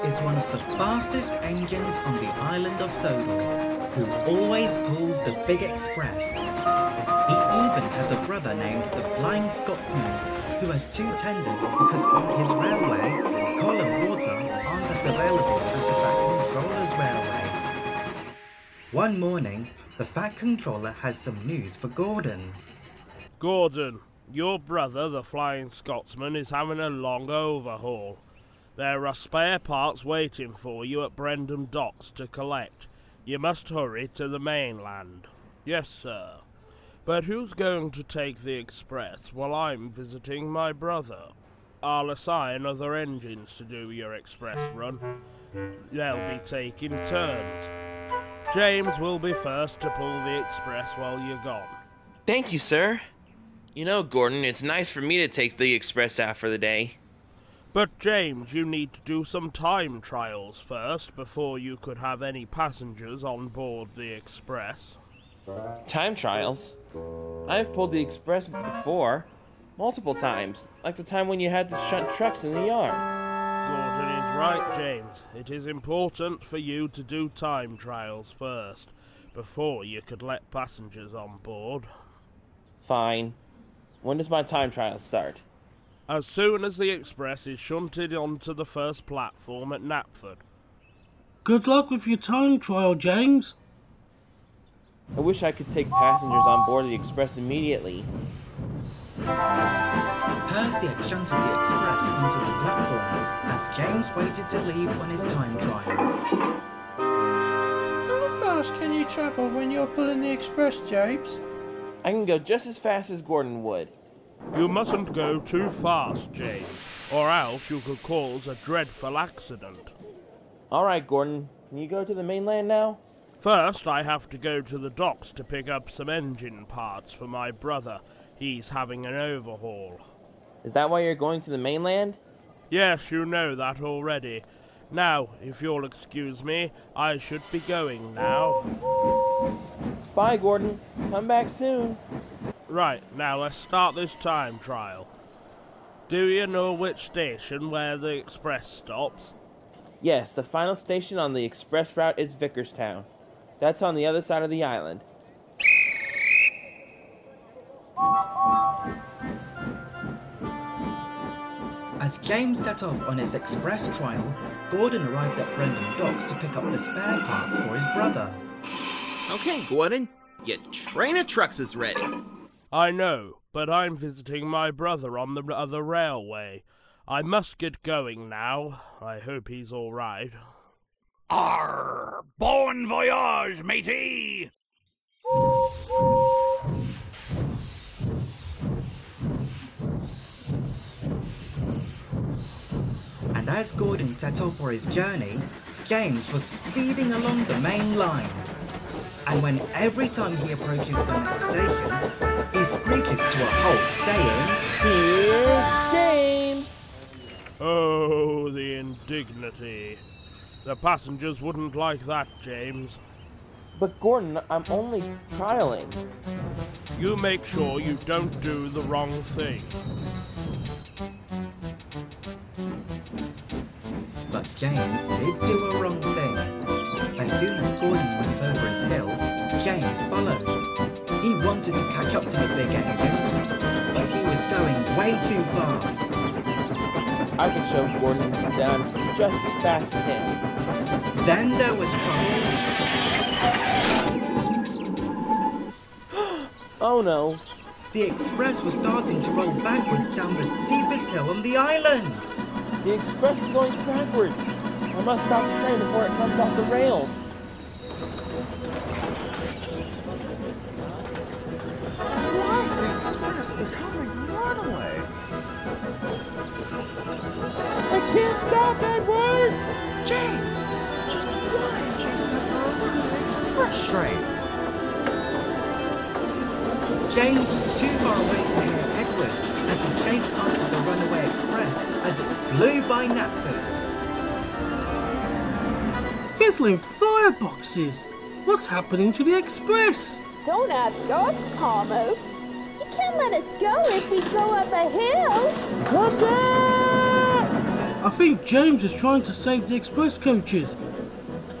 is one of the fastest engines on the island of Sodor, who always pulls the big express. He even has a brother named the Flying Scotsman, who has 2 tenders because on his railway, coal and water aren't as available as the Fat Controller's railway. One morning, the Fat Controller has some news for Gordon. Gordon, your brother, the Flying Scotsman, is having a long overhaul. There are spare parts waiting for you at Brendam Docks to collect. You must hurry to the mainland. Yes, sir. But who's going to take the express while I'm visiting my brother? I'll assign other engines to do your express run. They'll be taking turns. James will be first to pull the express while you're gone. Thank you, sir. You know, Gordon, it's nice for me to take the express out for the day. But James, you need to do some time trials first before you could have any passengers on board the express. Time trials? I've pulled the express before, multiple times, like the time when you had to shunt trucks in the yards. Gordon is right, James. It is important for you to do time trials first, before you could let passengers on board. Fine. When does my time trial start? As soon as the express is shunted onto the first platform at Knapford. Good luck with your time trial, James. I wish I could take passengers on board the express immediately. Percy had shunted the express onto the platform as James waited to leave on his time trial. How fast can you travel when you're pulling the express, James? I can go just as fast as Gordon would. You mustn't go too fast, James, or else you could cause a dreadful accident. Alright, Gordon. Can you go to the mainland now? First, I have to go to the docks to pick up some engine parts for my brother. He's having an overhaul. Is that why you're going to the mainland? Yes, you know that already. Now, if you'll excuse me, I should be going now. Bye, Gordon. Come back soon. Right, now let's start this time trial. Do you know which station where the express stops? Yes, the final station on the express route is Vickerstown. That's on the other side of the island. As James set off on his express trial, Gordon arrived at Brendam Docks to pick up the spare parts for his brother. Okay, Gordon, your train of trucks is ready. I know, but I'm visiting my brother on the other railway. I must get going now. I hope he's all right. Arr! Bon voyage, matey! And as Gordon set off for his journey, James was speeding along the main line. And when every time he approaches the next station, he screeches to a halt, saying, Here's James! Oh, the indignity. The passengers wouldn't like that, James. But Gordon, I'm only trialing. You make sure you don't do the wrong thing. But James did do a wrong thing. As soon as Gordon went over his hill, James followed. He wanted to catch up to the big engine, but he was going way too fast. I can show Gordon that I'm just as fast as him. Then there was trouble. Oh no. The express was starting to roll backwards down the steepest hill on the island. The express is going backwards. I must stop the train before it comes off the rails. Why is the express becoming Runaway? I can't stop, Edward! James, just why are you chasing after a Runaway express train? James was too far away to hear Edward as he chased after the Runaway Express as it flew by Knapford. Fizzling fireboxes! What's happening to the express? Don't ask us, Thomas. You can't let us go if we go up a hill. Come back! I think James is trying to save the express coaches.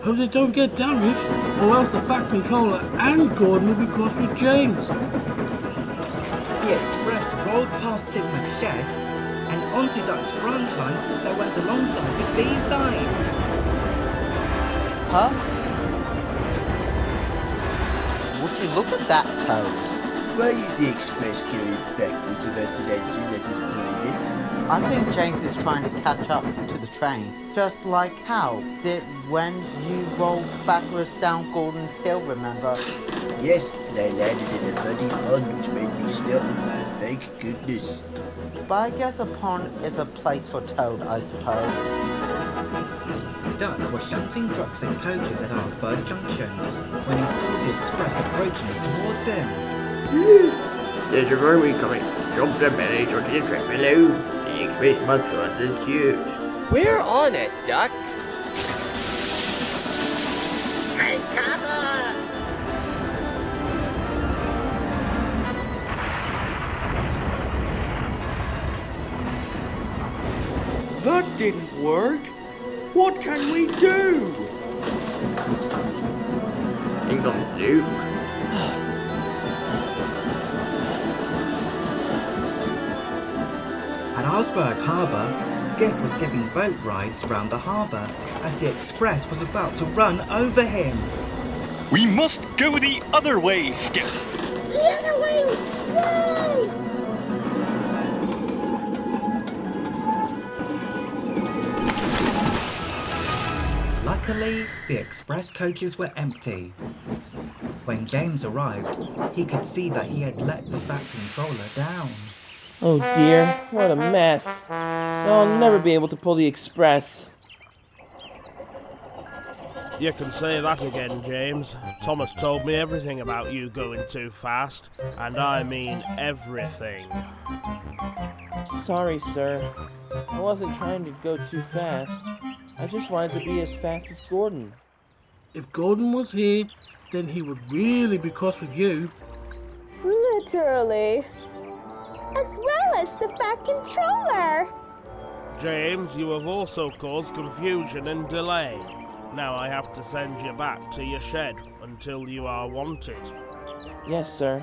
Hope they don't get damaged, or else the Fat Controller and Gordon will be cross with James. The express rolled past Tidmouth sheds and onto Duck's branch line that went alongside the seaside. Huh? Would you look at that, Toad? Why is the express going backwards without an engine that is pulling it? I think James is trying to catch up to the train, just like Hal did when you rolled backwards down Gordon's Hill, remember? Yes, and I landed in a muddy pond which made me stop. Thank goodness. But I guess a pond is a place for Toad, I suppose. Duck was shunting trucks and coaches at Arsburg Junction when he saw the express approaching towards him. There's a railway coming. Jump the belly onto the track below. The express must go on the tube. We're on it, Duck. Take cover! That didn't work. What can we do? In comes Luke. At Arsburg Harbour, Skiff was giving boat rides round the harbour as the express was about to run over him. We must go the other way, Skiff. The other way! Whoa! Luckily, the express coaches were empty. When James arrived, he could see that he had let the Fat Controller down. Oh dear, what a mess. I'll never be able to pull the express. You can say that again, James. Thomas told me everything about you going too fast, and I mean everything. Sorry, sir. I wasn't trying to go too fast. I just wanted to be as fast as Gordon. If Gordon was here, then he would really be cross with you. Literally. As well as the Fat Controller. James, you have also caused confusion and delay. Now I have to send you back to your shed until you are wanted. Yes, sir.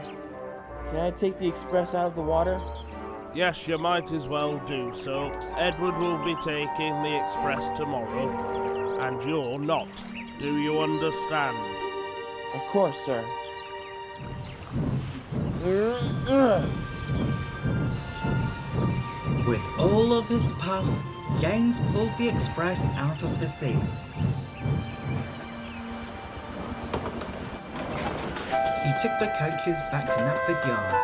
Can I take the express out of the water? Yes, you might as well do so. Edward will be taking the express tomorrow, and you're not. Do you understand? Of course, sir. With all of his puff, James pulled the express out of the sea. He took the coaches back to Knapford Yards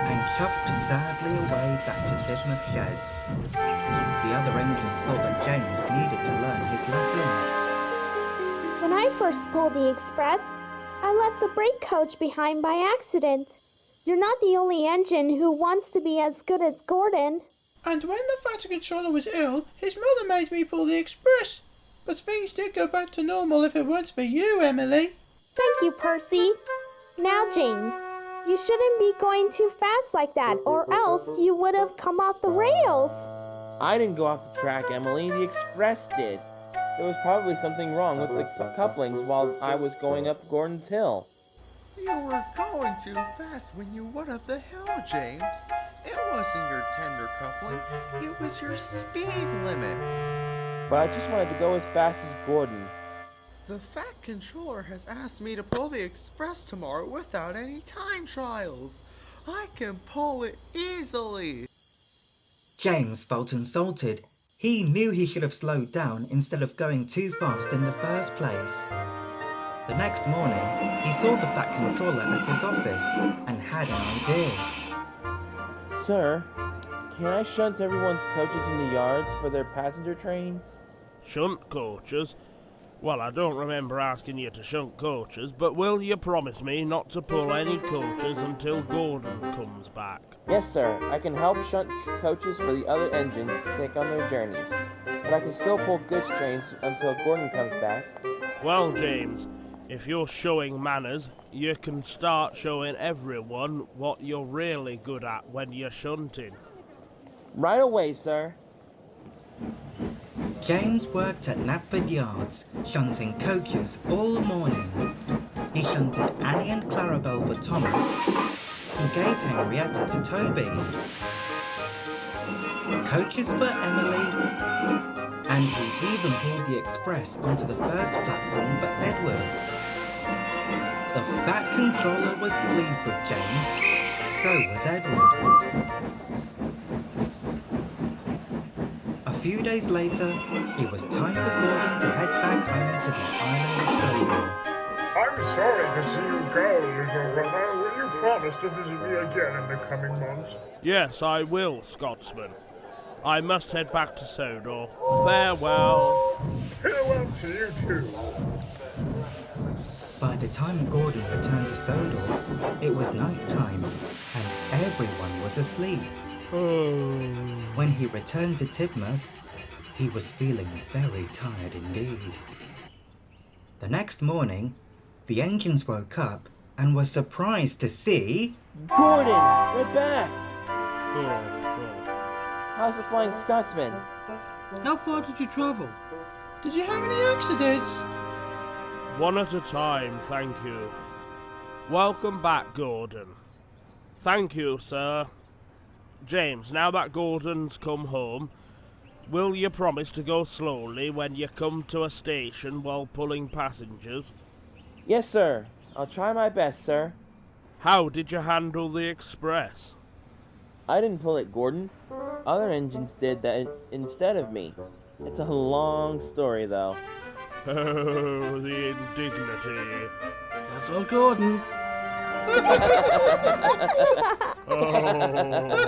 and chuffed sadly away back to Tidmouth Sheds. The other engines thought that James needed to learn his lesson. When I first pulled the express, I left the brake coach behind by accident. You're not the only engine who wants to be as good as Gordon. And when the Fat Controller was ill, his mother made me pull the express. But things did go back to normal if it weren't for you, Emily. Thank you, Percy. Now, James, you shouldn't be going too fast like that, or else you would have come off the rails. I didn't go off the track, Emily. The express did. There was probably something wrong with the couplings while I was going up Gordon's Hill. You were going too fast when you went up the hill, James. It wasn't your tender coupling, it was your speed limit. But I just wanted to go as fast as Gordon. The Fat Controller has asked me to pull the express tomorrow without any time trials. I can pull it easily. James felt insulted. He knew he should have slowed down instead of going too fast in the first place. The next morning, he saw the Fat Controller at his office and had an idea. Sir, can I shunt everyone's coaches in the yards for their passenger trains? Shunt coaches? Well, I don't remember asking you to shunt coaches, but will you promise me not to pull any coaches until Gordon comes back? Yes, sir. I can help shunt coaches for the other engines to take on their journeys, but I can still pull goods trains until Gordon comes back. Well, James, if you're showing manners, you can start showing everyone what you're really good at when you're shunting. Right away, sir. James worked at Knapford Yards, shunting coaches all morning. He shunted Annie and Clarabel for Thomas. He gave Henrietta to Toby. Coaches for Emily. And he even pulled the express onto the first platform for Edward. The Fat Controller was pleased with James, so was Edward. A few days later, it was time for Gordon to head back home to the island of Sodor. I'm sorry to see you go, little brother. Will you promise to visit me again in the coming months? Yes, I will, Scotsman. I must head back to Sodor. Farewell. Farewell to you too. By the time Gordon returned to Sodor, it was night time, and everyone was asleep. When he returned to Tidmouth, he was feeling very tired indeed. The next morning, the engines woke up and were surprised to see... Gordon, we're back! How's the Flying Scotsman? How far did you travel? Did you have any accidents? One at a time, thank you. Welcome back, Gordon. Thank you, sir. James, now that Gordon's come home, will you promise to go slowly when you come to a station while pulling passengers? Yes, sir. I'll try my best, sir. How did you handle the express? I didn't pull it, Gordon. Other engines did that instead of me. It's a long story, though. Oh, the indignity. That's all, Gordon. Oh.